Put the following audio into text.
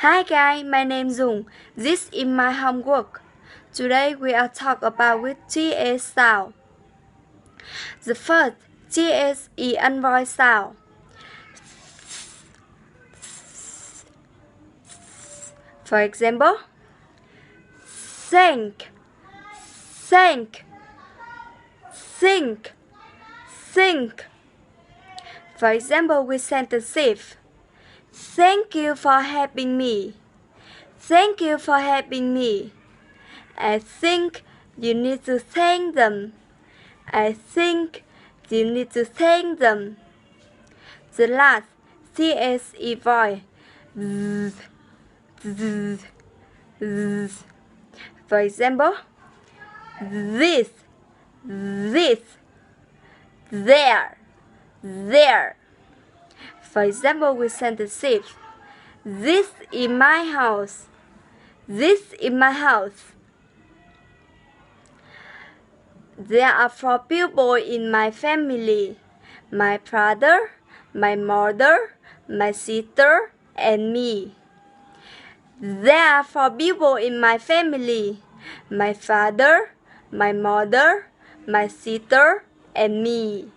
Hi guys, my name is Dung. This is my homework. Today we are talk about with TS sound. The first TS is unvoiced sound. For example, think, think, think, think. For example, with sentence if. Thank you for helping me. Thank you for helping me. I think you need to thank them. I think you need to thank them. The last TSE voice. For example, this, there, there. For example, with sentence if. This is my house. This is my house. There are 4 people in my family. My brother, my mother, my sister, and me. There are 4 people in my family. My father, my mother, my sister, and me.